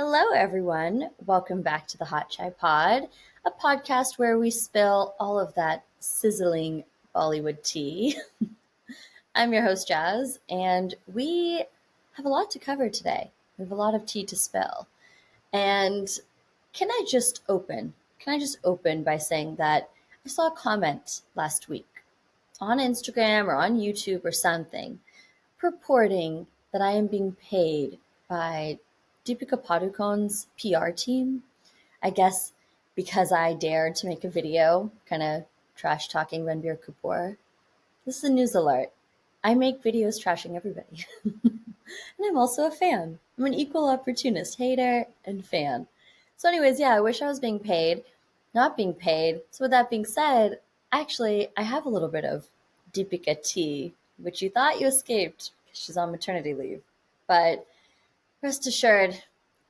Hello, everyone. Welcome back to the hotchaipod, a podcast where we spill all of that sizzling Bollywood tea. I'm your host, Jazz, and we have a lot to cover today. We have a lot of tea to spill. And can I just open? Can I just open by saying that I saw a comment last week on Instagram or on YouTube or something purporting that I am being paid by Deepika Padukone's PR team. I guess because I dared to make a video kind of trash talking Ranbir Kapoor. This is a news alert. I make videos trashing everybody. And I'm also a fan. I'm an equal opportunist, hater and fan. So anyways, yeah, I wish I was being paid, not being paid. So with that being said, actually, I have a little bit of Deepika tea, which you thought you escaped because she's on maternity leave. But rest assured,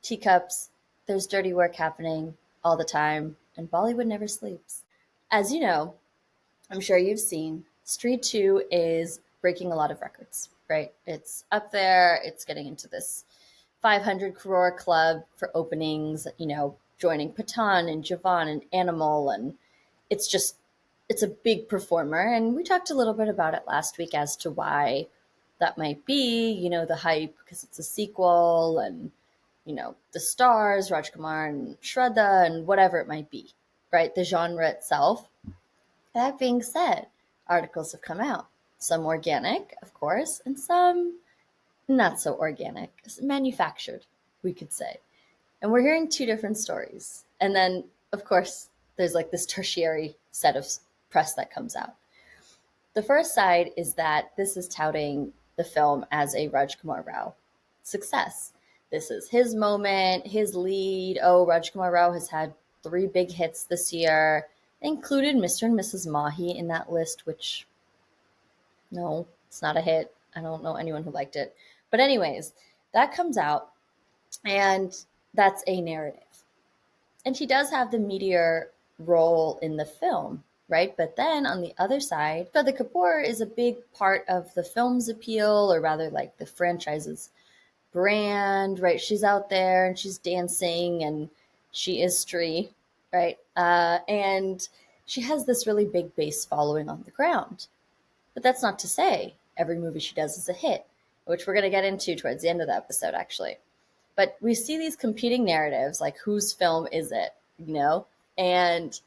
teacups, there's dirty work happening all the time, and Bollywood never sleeps. As you know, I'm sure you've seen, Stree 2 is breaking a lot of records, right? It's up there, it's getting into this 500 crore club for openings, joining Patan and Javan and Animal, and it's a big performer. And we talked a little bit about it last week as to why that might be, the hype because it's a sequel and, the stars, Rajkummar and Shraddha and whatever it might be, right? The genre itself. That being said, articles have come out, some organic, of course, and some not so organic, manufactured, we could say. And we're hearing two different stories. And then, of course, there's like this tertiary set of press that comes out. The first side is that this is touting the film as a Rajkummar Rao success. This is his moment, his lead. Oh, Rajkummar Rao has had 3 big hits this year. They included Mr. and Mrs. Mahi in that list, which, no, it's not a hit. I don't know anyone who liked it. But anyways, that comes out, and that's a narrative. And he does have the meteor role in the film, right? But then on the other side, Shraddha Kapoor is a big part of the film's appeal, or rather like the franchise's brand, right? She's out there and she's dancing and she is Stree, right? And she has this really big base following on the ground. But that's not to say every movie she does is a hit, which we're going to get into towards the end of the episode, actually. But we see these competing narratives, like whose film is it, And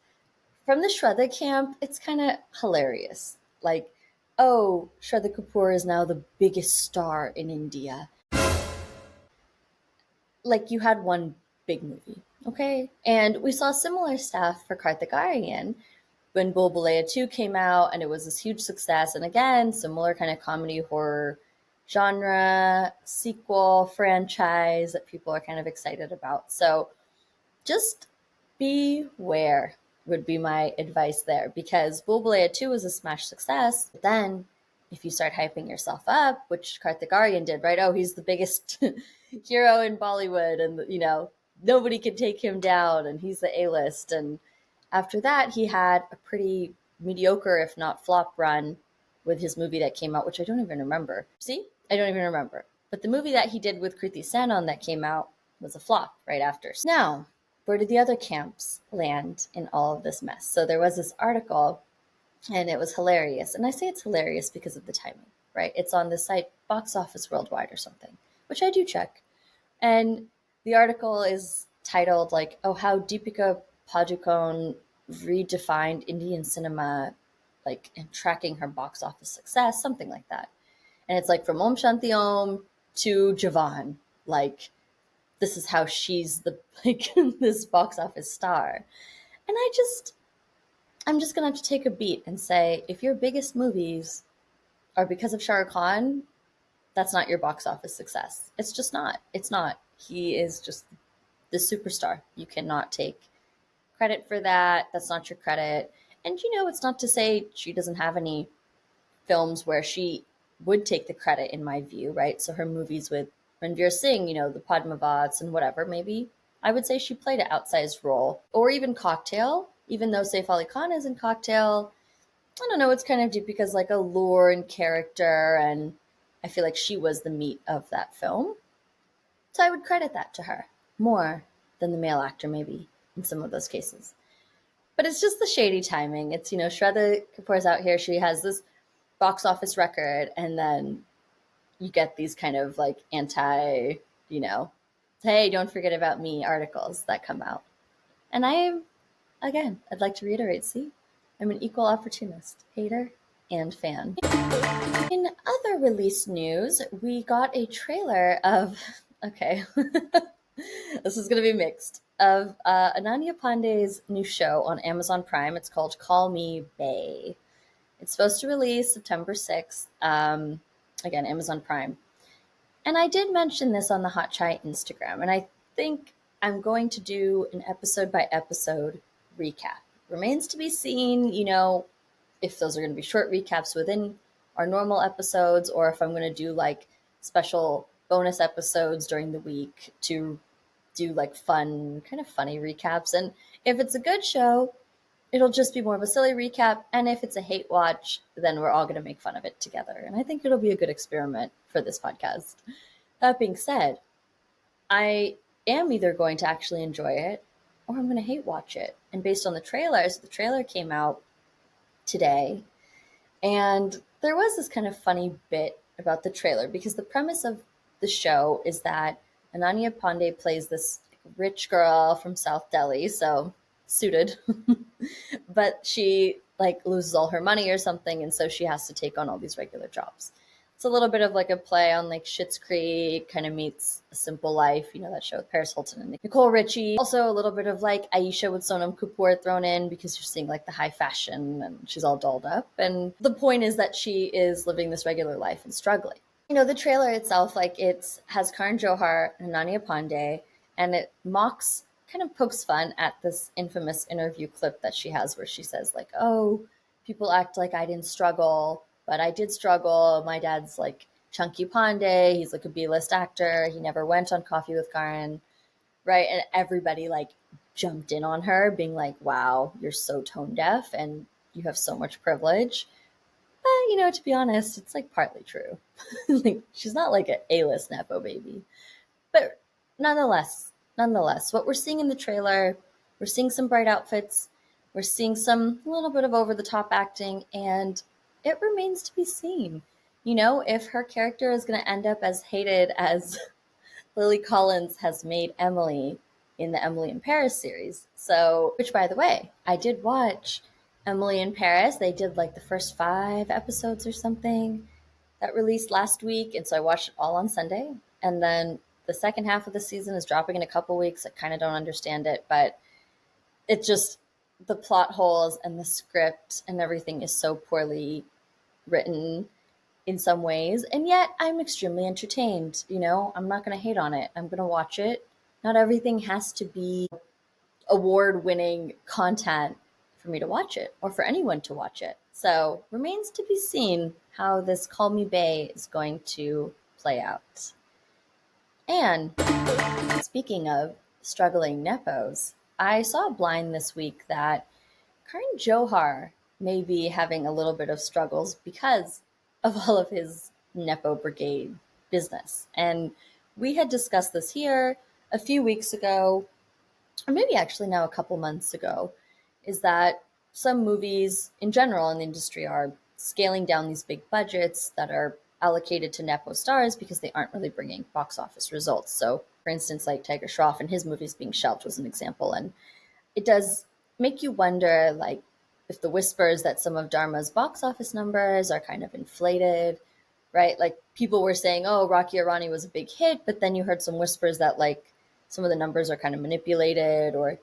from the Shraddha camp, it's kind of hilarious. Like, oh, Shraddha Kapoor is now the biggest star in India. Like, you had one big movie, okay? And we saw similar stuff for Karthik Aryan when Bulbulaya 2 came out, and it was this huge success. And again, similar kind of comedy horror genre, sequel, franchise that people are kind of excited about. So just beware would be my advice there, because Bulbulaya 2 was a smash success. But then if you start hyping yourself up, which Karthik Aryan did, right? Oh, he's the biggest hero in Bollywood and, nobody can take him down and he's the A-list. And after that, he had a pretty mediocre, if not flop run with his movie that came out, which I don't even remember. See? I don't even remember. But the movie that he did with Kriti Sanon that came out was a flop right after. Now, where did the other camps land in all of this mess? So there was this article, and it was hilarious. And I say it's hilarious because of the timing, right? It's on the site Box Office Worldwide or something, which I do check. And the article is titled like, oh, how Deepika Padukone redefined Indian cinema, like, and tracking her box office success, something like that. And it's like from Om Shanti Om to Javan, like, this is how she's this box office star. And I'm just gonna have to take a beat and say, if your biggest movies are because of Shah Rukh Khan, that's not your box office success. It's just not. It's not. He is just the superstar. You cannot take credit for that. That's not your credit. And it's not to say she doesn't have any films where she would take the credit, in my view, right? So her movies with Ranveer Singh, the Padmavats and whatever, maybe I would say she played an outsized role. Or even Cocktail, even though Saif Ali Khan is in Cocktail, I don't know, it's kind of deep because like allure and character, and I feel like she was the meat of that film. So I would credit that to her. more than the male actor, maybe, in some of those cases. But it's just the shady timing. It's, Shraddha Kapoor's out here. She has this box office record, and then you get these kind of like anti, hey, don't forget about me articles that come out. And I'd like to reiterate, see, I'm an equal opportunist, hater and fan. In other release news, we got a trailer of, okay, this is going to be mixed, of Ananya Pandey's new show on Amazon Prime. It's called Call Me Bae. It's supposed to release September 6th. Again, Amazon Prime. And I did mention this on the Hot Chai Instagram, and I think I'm going to do an episode by episode recap. Remains to be seen, if those are going to be short recaps within our normal episodes, or if I'm going to do like special bonus episodes during the week to do like fun, kind of funny recaps. And if it's a good show, it'll just be more of a silly recap. And if it's a hate watch, then we're all going to make fun of it together. And I think it'll be a good experiment for this podcast. That being said, I am either going to actually enjoy it or I'm going to hate watch it. And based on the trailer came out today. And there was this kind of funny bit about the trailer because the premise of the show is that Ananya Pandey plays this rich girl from South Delhi, so suited, but she like loses all her money or something, and so she has to take on all these regular jobs. It's a little bit of like a play on like Schitt's Creek, kind of meets A Simple Life, that show with Paris Hilton and Nicole Richie. Also a little bit of like Aisha with Sonam Kapoor thrown in because you're seeing like the high fashion and she's all dolled up. And the point is that she is living this regular life and struggling. The trailer itself, like it has Karan Johar and Ananya Pandey, and it kind of pokes fun at this infamous interview clip that she has where she says like, oh, people act like I didn't struggle, but I did struggle. My dad's like Chunky Pandey. He's like a B-list actor. He never went on Coffee with Karan, right? And everybody like jumped in on her being like, wow, you're so tone deaf and you have so much privilege. But, to be honest, it's like partly true. Like she's not like an A-list Nepo baby. But nonetheless, what we're seeing in the trailer, we're seeing some bright outfits. We're seeing some little bit of over-the-top acting, and it remains to be seen. If her character is going to end up as hated as Lily Collins has made Emily in the Emily in Paris series. So, which by the way, I did watch Emily in Paris. They did like the first 5 episodes or something that released last week. And so I watched it all on Sunday. And then the second half of the season is dropping in a couple weeks. I kind of don't understand it, but it just, the plot holes and the script and everything is so poorly written in some ways. And yet I'm extremely entertained. I'm not going to hate on it. I'm going to watch it. Not everything has to be award-winning content for me to watch it or for anyone to watch it. So remains to be seen how this Call Me Bae is going to play out. And speaking of struggling Nepos, I saw a blind this week that Karan Johar may be having a little bit of struggles because of all of his Nepo Brigade business. And we had discussed this here a few weeks ago, or maybe actually now a couple months ago, is that some movies in general in the industry are scaling down these big budgets that are allocated to Nepo stars because they aren't really bringing box office results. So, for instance, like Tiger Shroff and his movies being shelved was an example. And it does make you wonder, like, if the whispers that some of Dharma's box office numbers are kind of inflated, right? Like, people were saying, oh, Rocky Irani was a big hit, but then you heard some whispers that, like, some of the numbers are kind of manipulated, or,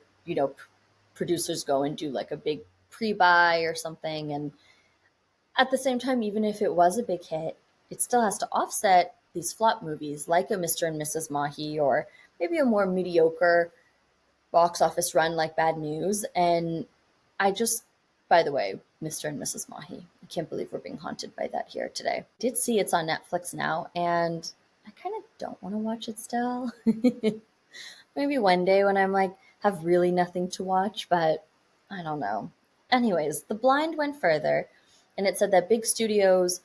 producers go and do, like, a big pre-buy or something. And at the same time, even if it was a big hit, it still has to offset these flop movies like a Mr. and Mrs. Mahi, or maybe a more mediocre box office run like Bad News. And by the way, Mr. and Mrs. Mahi, I can't believe we're being haunted by that here today. I did see it's on Netflix now, and I kind of don't want to watch it still. Maybe one day when I'm like, have really nothing to watch, but I don't know. Anyways, the blind went further, and it said that big studios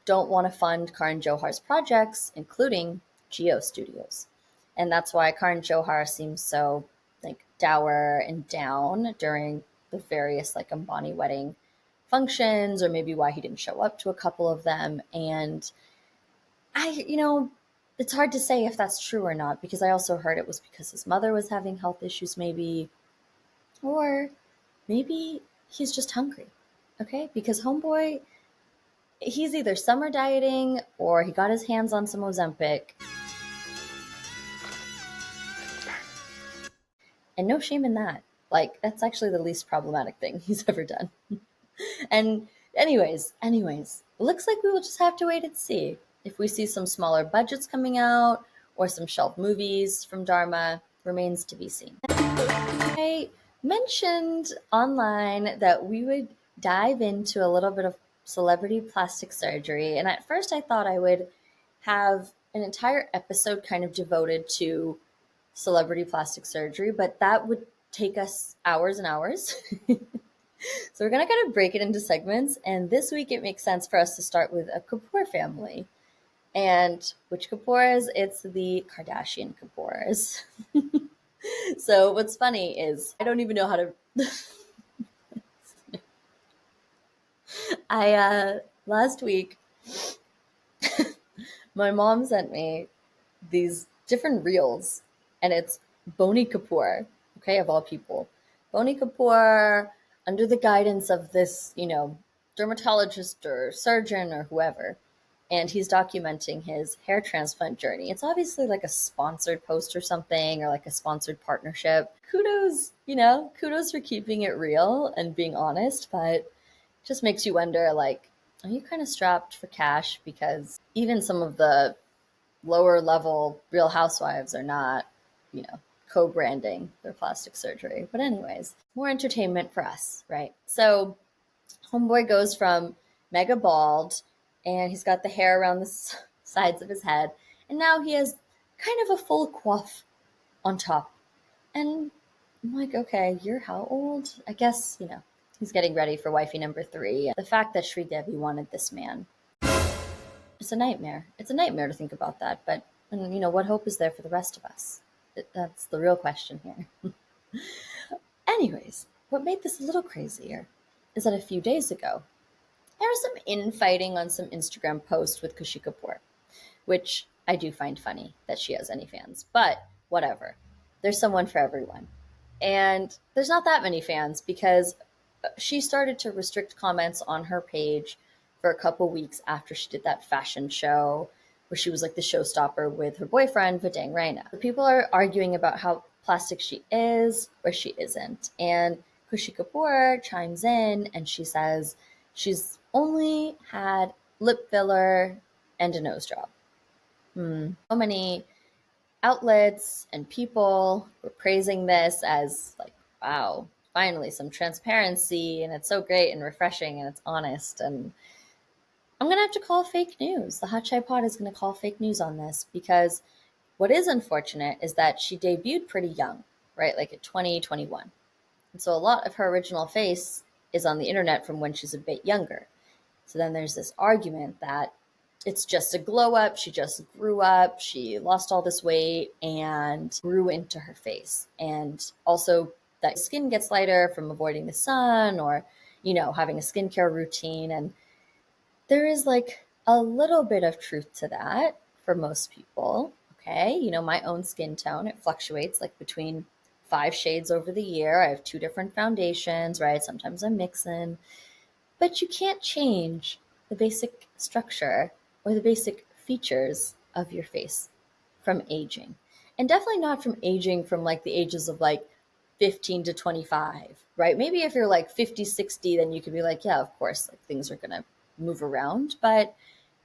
don't want to fund Karan Johar's projects, including Geo Studios. And that's why Karan Johar seems so like dour and down during the various like Ambani wedding functions, or maybe why he didn't show up to a couple of them. And it's hard to say if that's true or not, because I also heard it was because his mother was having health issues, maybe, or maybe he's just hungry. Okay, because homeboy, he's either summer dieting or he got his hands on some Ozempic. And no shame in that. Like, that's actually the least problematic thing he's ever done. And anyways, looks like we will just have to wait and see if we see some smaller budgets coming out or some shelved movies from Dharma. Remains to be seen. I mentioned online that we would dive into a little bit of celebrity plastic surgery, and at first I thought I would have an entire episode kind of devoted to celebrity plastic surgery, but that would take us hours and hours. So we're going to kind of break it into segments, and this week it makes sense for us to start with a Kapoor family. And which Kapoors? It's the Kardashian Kapoors. So what's funny is I don't even know how to last week my mom sent me these different reels, and it's Boney Kapoor, okay, of all people. Boney Kapoor, under the guidance of this, dermatologist or surgeon or whoever, and he's documenting his hair transplant journey. It's obviously like a sponsored post or something, or like a sponsored partnership. Kudos for keeping it real and being honest, but just makes you wonder, like, are you kind of strapped for cash? Because even some of the lower level Real Housewives are not, co-branding their plastic surgery. But anyways, more entertainment for us, right? So homeboy goes from mega bald, and he's got the hair around the sides of his head, and now he has kind of a full coif on top. And I'm like, okay, you're how old? I guess, he's getting ready for wifey number 3. The fact that Sri Devi wanted this man, it's a nightmare. It's a nightmare to think about that. But, what hope is there for the rest of us? That's the real question here. Anyways, what made this a little crazier is that a few days ago, there was some infighting on some Instagram post with Kushi Kapoor, which I do find funny that she has any fans, but whatever. There's someone for everyone. And there's not that many fans, because she started to restrict comments on her page for a couple weeks after she did that fashion show where she was like the showstopper with her boyfriend, Vidang Raina. People are arguing about how plastic she is or she isn't. And Kushi Kapoor chimes in and she says she's only had lip filler and a nose job. So many outlets and people were praising this as like, wow, finally some transparency, and it's so great and refreshing and it's honest. And I'm going to have to call fake news. The hotchaipod is going to call fake news on this, because what is unfortunate is that she debuted pretty young, right? Like at 20, 21. And so a lot of her original face is on the internet from when she's a bit younger. So then there's this argument that it's just a glow up. She just grew up. She lost all this weight and grew into her face. And also that skin gets lighter from avoiding the sun, or, having a skincare routine. And there is like a little bit of truth to that for most people. Okay. My own skin tone, it fluctuates like between 5 shades over the year. I have 2 different foundations, right? Sometimes I'm mixing, but you can't change the basic structure or the basic features of your face from aging. And definitely not from aging from like the ages of like 15 to 25, right? Maybe if you're like 50, 60, then you could be like, yeah, of course, like things are going to move around, but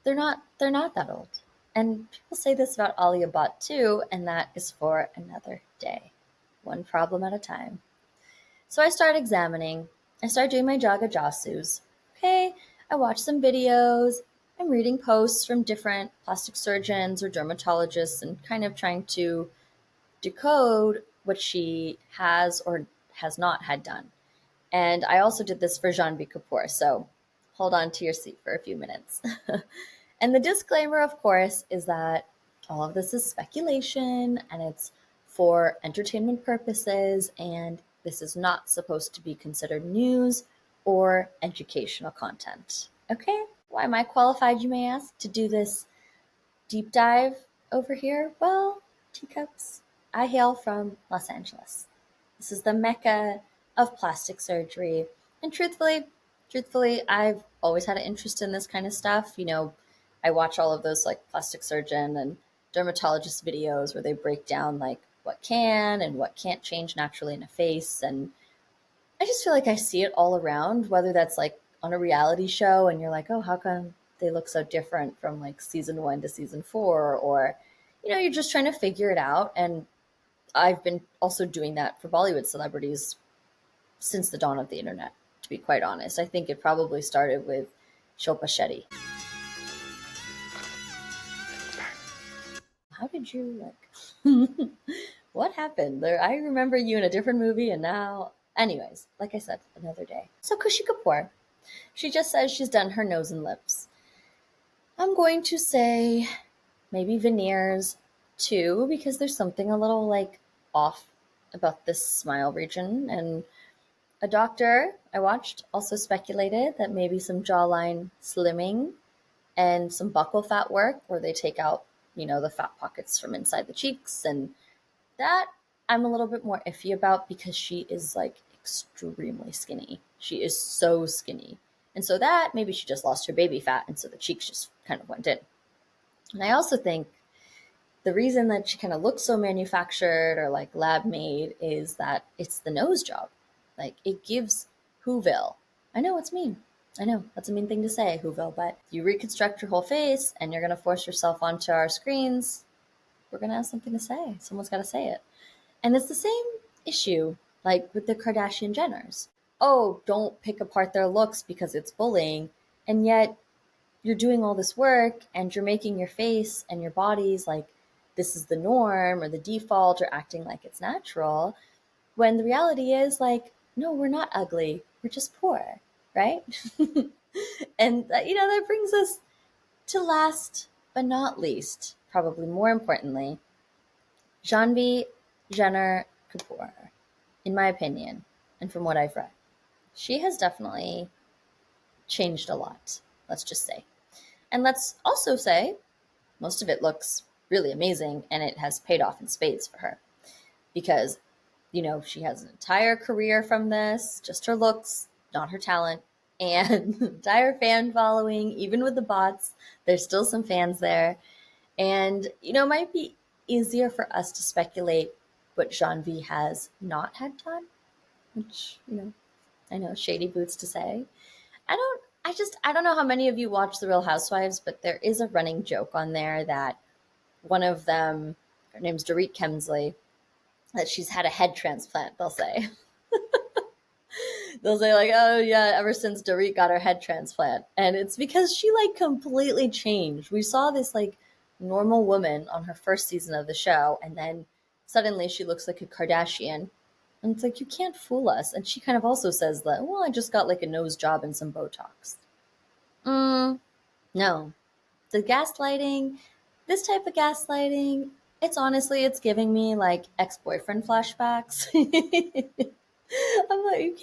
they're not that old. And people say this about Alia Bhatt too, and that is for another day. One problem at a time. So I started examining. I started doing my Jaga Jasus. Okay, I watched some videos. I'm reading posts from different plastic surgeons or dermatologists and kind of trying to decode what she has or has not had done. And I also did this for Janvi Kapoor, so hold on to your seat for a few minutes. And the disclaimer, of course, is that all of this is speculation and it's for entertainment purposes, and this is not supposed to be considered news or educational content. Okay? Why am I qualified, you may ask, to do this deep dive over here? Well, teacups, I hail from Los Angeles. This is the mecca of plastic surgery. And truthfully, I've always had an interest in this kind of stuff. You know, I watch all of those like plastic surgeon and dermatologist videos where they break down like what can and what can't change naturally in a face. And I just feel like I see it all around, whether that's like on a reality show and you're like, oh, how come they look so different from like season 1 to season 4? Or, you know, you're just trying to figure it out. And I've been also doing that for Bollywood celebrities since the dawn of the internet, to be quite honest. I think it probably started with Shilpa Shetty. How did you like what happened there? I remember you in a different movie and now anyways, like I said, another day. So Kushi Kapoor, she just says she's done her nose and lips. I'm going to say maybe veneers too, because there's something a little like off about this smile region. And a doctor I watched also speculated that maybe some jawline slimming and some buccal fat work where they take out, you know, the fat pockets from inside the cheeks. And that I'm a little bit more iffy about because she is like extremely skinny. She is so skinny. And so that maybe she just lost her baby fat and so the cheeks just kind of went in. And I also think the reason that she kind of looks so manufactured or like lab made is that it's the nose job. Like it gives Whoville. I know it's mean. I know that's a mean thing to say, Whoville, but you reconstruct your whole face and you're going to force yourself onto our screens. We're going to have something to say. Someone's got to say it. And it's the same issue like with the Kardashian Jenners. Oh, don't pick apart their looks because it's bullying. And yet you're doing all this work and you're making your face and your bodies like this is the norm or the default or acting like it's natural. When the reality is like, no, we're not ugly. We're just poor, right? And, you know, that brings us to last but not least, probably more importantly, Janvi Jenner Kapoor, in my opinion, and from what I've read. She has definitely changed a lot, let's just say. And let's also say most of it looks really amazing and it has paid off in spades for her because, you know, she has an entire career from this, just her looks, not her talent, and entire fan following, even with the bots, there's still some fans there. And, you know, it might be easier for us to speculate what Janvi has not had done, which, you know, I know shady boots to say. I don't know how many of you watch The Real Housewives, but there is a running joke on there that one of them, her name's Dorit Kemsley, that she's had a head transplant, they'll say. They'll say like, oh yeah, ever since Dorit got her head transplant. And it's because she like completely changed. We saw this like normal woman on her first season of the show, and then suddenly she looks like a Kardashian. And it's like, you can't fool us. And she kind of also says that, well, I just got like a nose job and some Botox. No. The gaslighting, this type of gaslighting, it's giving me like ex-boyfriend flashbacks. I'm like,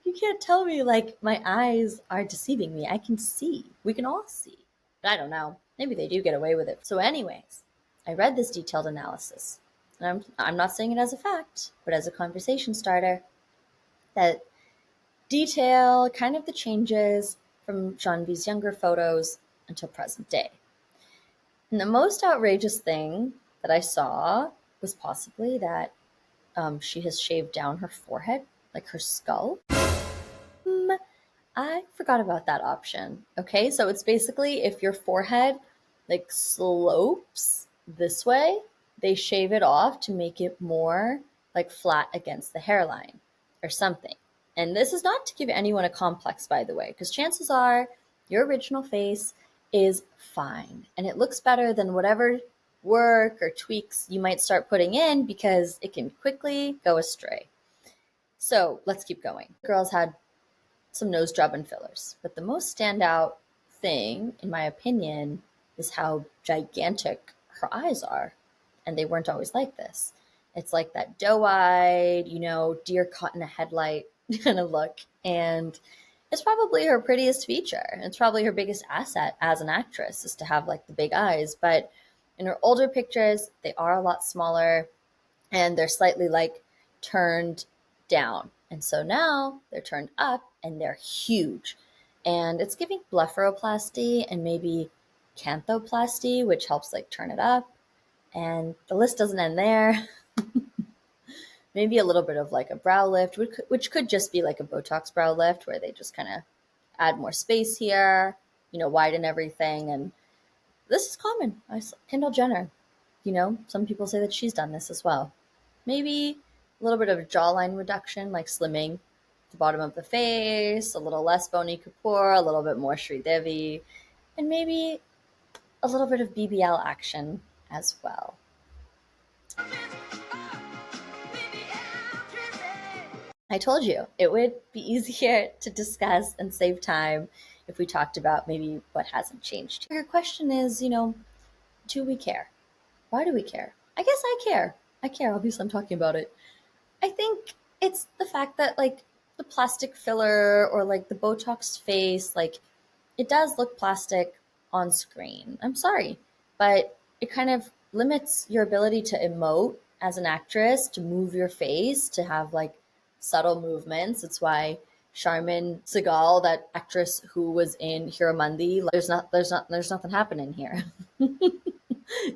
you can't tell me like my eyes are deceiving me. I can see. We can all see. But I don't know. Maybe they do get away with it. So anyways, I read this detailed analysis. And I'm not saying it as a fact, but as a conversation starter, that detail kind of the changes from Janvi's younger photos until present day. And the most outrageous thing that I saw was possibly that she has shaved down her forehead, like her skull. I forgot about that option. Okay, so it's basically if your forehead like slopes this way, they shave it off to make it more like flat against the hairline or something. And this is not to give anyone a complex, by the way, because chances are your original face is fine and it looks better than whatever work or tweaks you might start putting in because it can quickly go astray. So let's keep going. Girls had some nose job and fillers, but the most standout thing, in my opinion, is how gigantic her eyes are. And they weren't always like this. It's like that doe-eyed, deer caught in a headlight kind of look. And it's probably her prettiest feature. It's probably her biggest asset as an actress, is to have like the big eyes. But in her older pictures, they are a lot smaller and they're slightly like turned down. And so now they're turned up and they're huge. And it's giving blepharoplasty and maybe canthoplasty, which helps like turn it up. And the list doesn't end there. Maybe a little bit of like a brow lift, which could just be like a Botox brow lift where they just kind of add more space here, widen everything. And this is common. Kendall Jenner, some people say that she's done this as well. Maybe a little bit of a jawline reduction, like slimming the bottom of the face, a little less bony Kapoor, a little bit more Sridevi, and maybe a little bit of BBL action as well. I told you it would be easier to discuss and save time if we talked about maybe what hasn't changed. Your question is, do we care? Why do we care? I guess I care. Obviously I'm talking about it. I think it's the fact that like the plastic filler or like the Botox face, like it does look plastic on screen. I'm sorry, but it kind of limits your ability to emote as an actress, to move your face, to have like subtle movements. It's why Charmin Segal, that actress who was in Hiramandi, like, there's nothing happening here.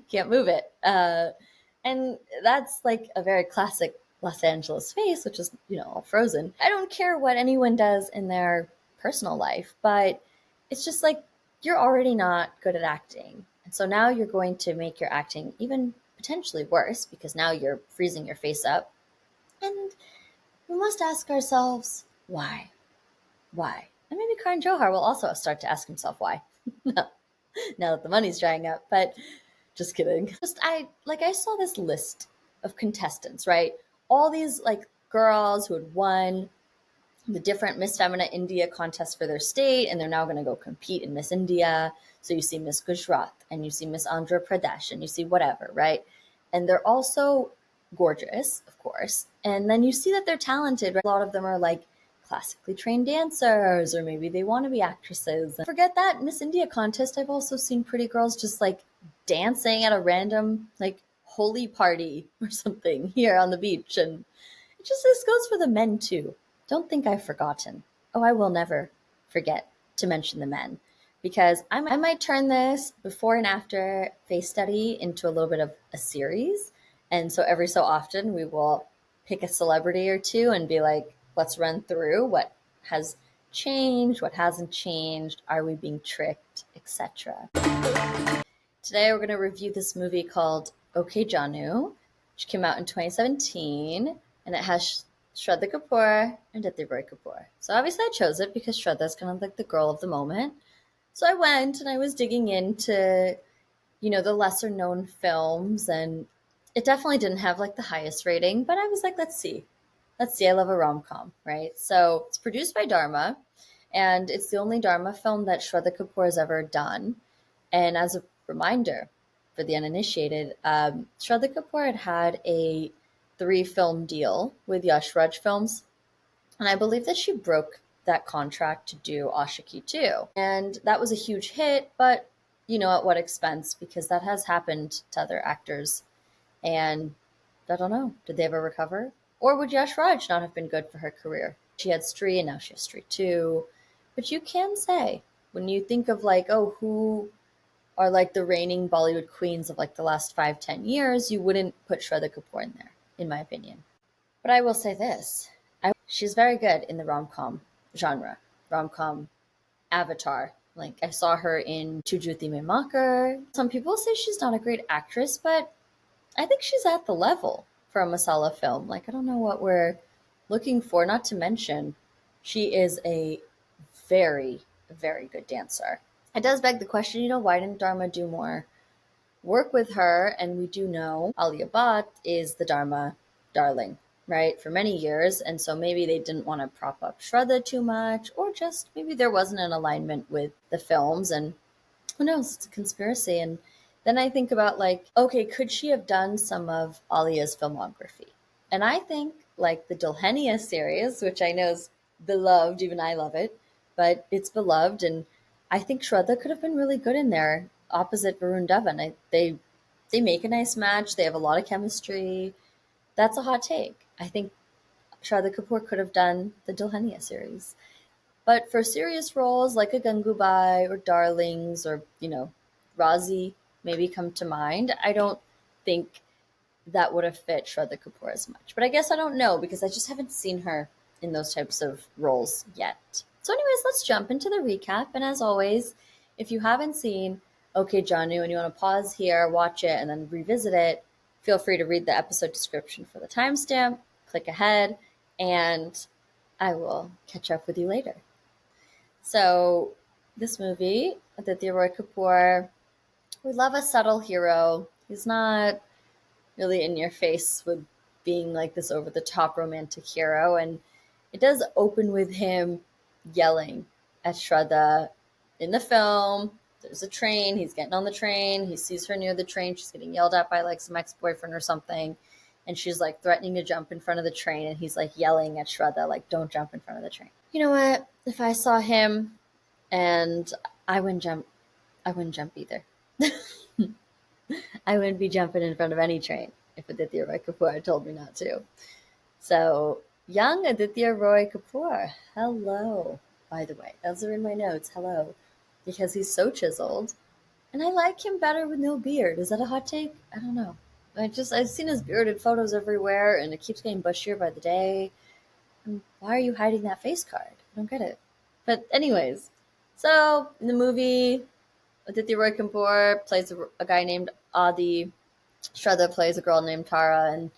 Can't move it. And that's like a very classic Los Angeles face, which is, all frozen. I don't care what anyone does in their personal life, but it's just like you're already not good at acting. And so now you're going to make your acting even potentially worse because now you're freezing your face up. And we must ask ourselves, why? Why? And maybe Karan Johar will also start to ask himself why. Now that the money's drying up, but just kidding. I saw this list of contestants, right? All these like girls who had won the different Miss Femina India contests for their state, and they're now going to go compete in Miss India. So you see Miss Gujarat, and you see Miss Andhra Pradesh, and you see whatever, right? And they're also gorgeous, of course. And then you see that they're talented. Right? A lot of them are like classically trained dancers, or maybe they want to be actresses. And forget that Miss India contest. I've also seen pretty girls just like dancing at a random like holy party or something here on the beach. And this goes for the men too. Don't think I've forgotten. Oh, I will never forget to mention the men, because I might turn this before and after face study into a little bit of a series. And so every so often we will pick a celebrity or two and be like, let's run through what has changed, what hasn't changed, are we being tricked, etc. Today we're going to review this movie called Okay Jaanu, which came out in 2017, and it has Shraddha Kapoor and Roy Kapoor. So obviously I chose it because Shraddha is kind of like the girl of the moment. So I went and I was digging into, the lesser known films, and it definitely didn't have like the highest rating, but I was like, let's see. I love a rom-com, right? So it's produced by Dharma, and it's the only Dharma film that Shraddha Kapoor has ever done. And as a reminder for the uninitiated, Shraddha Kapoor had a 3-film deal with Yash Raj Films, and I believe that she broke that contract to do Ashiki 2. And that was a huge hit, but at what expense? Because that has happened to other actors. And I don't know, did they ever recover? Or would Yash Raj not have been good for her career? She had Stree, and now she has Stree 2. But you can say, when you think of like, oh, who are like the reigning Bollywood queens of like the last 5-10 years, you wouldn't put Shraddha Kapoor in there, in my opinion. But I will say this. She's very good in the rom-com genre. Rom-com avatar. Like, I saw her in Chujuti Mein Makar. Some people say she's not a great actress, but I think she's at the level for a masala film. Like, I don't know what we're looking for. Not to mention, she is a very, very good dancer. It does beg the question, why didn't Dharma do more work with her? And we do know Alia Bhatt is the Dharma darling, right, for many years. And so maybe they didn't want to prop up Shraddha too much, or just maybe there wasn't an alignment with the films. And who knows, it's a conspiracy. And Then I think about like, okay, could she have done some of Alia's filmography? And I think like the Dulhania series, which I know is beloved, even I love it, but it's beloved, and I think Shraddha could have been really good in there opposite Varun Dhawan. They make a nice match. They have a lot of chemistry. That's a hot take. I think Shraddha Kapoor could have done the Dulhania series. But for serious roles like a Gangubai or Darlings or, Razi maybe come to mind, I don't think that would have fit Shraddha Kapoor as much. But I guess I don't know because I just haven't seen her in those types of roles yet. So, anyways, let's jump into the recap. And as always, if you haven't seen Okay Jaanu and you want to pause here, watch it, and then revisit it, feel free to read the episode description for the timestamp, click ahead, and I will catch up with you later. So, this movie, Aditya Roy Kapoor, we love a subtle hero. He's not really in your face with being like this over the top romantic hero. And it does open with him yelling at Shraddha in the film. There's a train. He's getting on the train. He sees her near the train. She's getting yelled at by like some ex-boyfriend or something. And she's like threatening to jump in front of the train. And he's like yelling at Shraddha, like, don't jump in front of the train. You know what? If I saw him and I wouldn't jump either. I wouldn't be jumping in front of any train if Aditya Roy Kapoor told me not to. So, young Aditya Roy Kapoor, hello. By the way, those are in my notes, hello. Because he's so chiseled. And I like him better with no beard. Is that a hot take? I don't know. I've seen his bearded photos everywhere, and it keeps getting bushier by the day. And why are you hiding that face card? I don't get it. But anyways, so in the movie, Aditya Roy Kapoor plays a guy named Adi. Shraddha plays a girl named Tara, and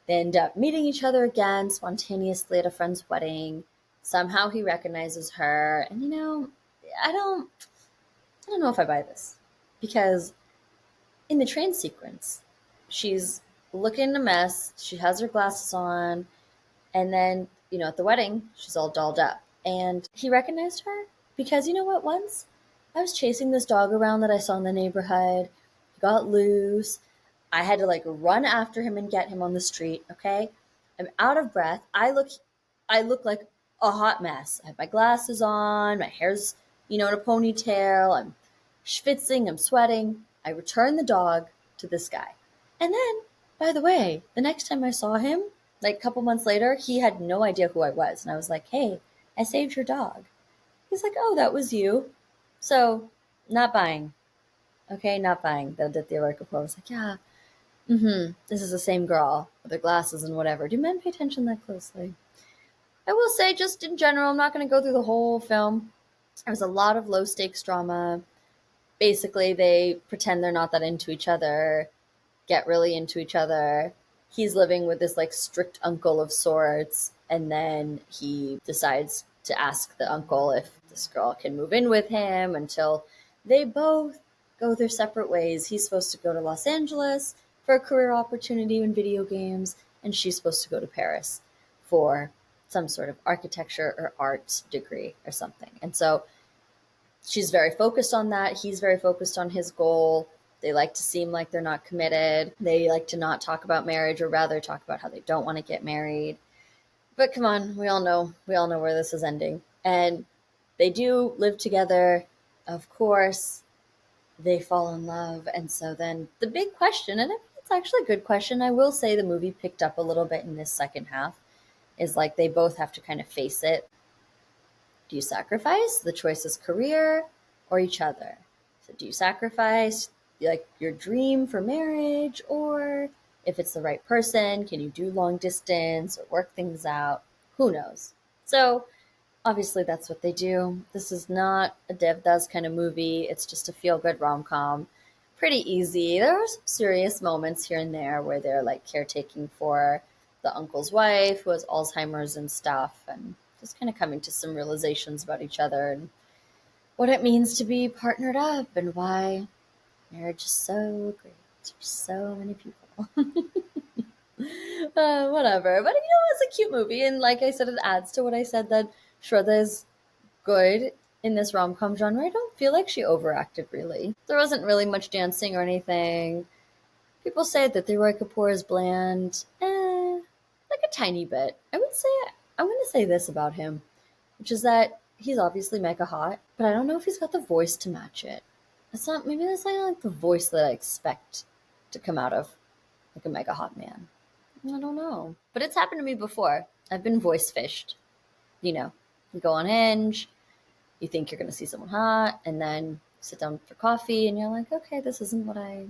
they end up meeting each other again spontaneously at a friend's wedding. Somehow he recognizes her, and I don't know if I buy this because in the train sequence, she's looking a mess. She has her glasses on, and then at the wedding, she's all dolled up, and he recognized her because you know what? Once I was chasing this dog around that I saw in the neighborhood. He got loose. I had to like run after him and get him on the street. Okay, I'm out of breath. I look like a hot mess. I have my glasses on. My hair's in a ponytail. I'm schwitzing. I'm sweating. I return the dog to this guy, and then by the way, the next time I saw him, like a couple months later, he had no idea who I was, and I was like, "Hey, I saved your dog." He's like, "Oh, that was you." So, not buying. Okay, not buying. The Aditya Roy Kapoor was like, yeah, this is the same girl with her glasses and whatever. Do men pay attention that closely? I will say, just in general, I'm not going to go through the whole film. There was a lot of low stakes drama. Basically, they pretend they're not that into each other, get really into each other. He's living with this like strict uncle of sorts, and then he decides to ask the uncle if this girl can move in with him until they both go their separate ways. He's supposed to go to Los Angeles for a career opportunity in video games, and she's supposed to go to Paris for some sort of architecture or art degree or something. And so she's very focused on that. He's very focused on his goal. They like to seem like they're not committed. They like to not talk about marriage, or rather talk about how they don't want to get married. But come on, we all know where this is ending. And they do live together, of course. They fall in love. And so then the big question, and it's actually a good question, I will say the movie picked up a little bit in this second half, is like they both have to kind of face it. Do you sacrifice? The choice is career or each other. So do you sacrifice like your dream for marriage, or if it's the right person, can you do long distance or work things out? Who knows? So obviously that's what they do. This is not a Devdas kind of movie. It's just a feel-good rom-com. Pretty easy. There are some serious moments here and there where they're like caretaking for the uncle's wife who has Alzheimer's and stuff, and just kind of coming to some realizations about each other and what it means to be partnered up and why marriage is so great for so many people. Whatever. But it's a cute movie. And like I said, it adds to what I said, that Shraddha is good in this rom-com genre, I don't feel like she overacted really. There wasn't really much dancing or anything. People say that the Roy Kapoor is bland. Like a tiny bit. I'm going to say this about him, which is that he's obviously mega hot, but I don't know if he's got the voice to match it. Maybe that's not like the voice that I expect to come out of like a mega hot man. I don't know. But it's happened to me before. I've been voice fished. You know, you go on Hinge, you think you're going to see someone hot, and then sit down for coffee, and you're like, okay, this isn't what I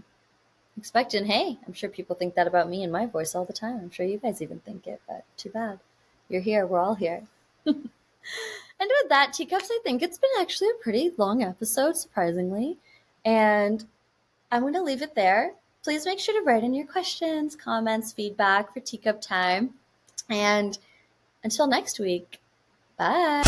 expected. And hey, I'm sure people think that about me and my voice all the time. I'm sure you guys even think it, but too bad. You're here. We're all here. And with that, teacups, I think it's been actually a pretty long episode, surprisingly. And I'm going to leave it there. Please make sure to write in your questions, comments, feedback for teacup time. And until next week, bye.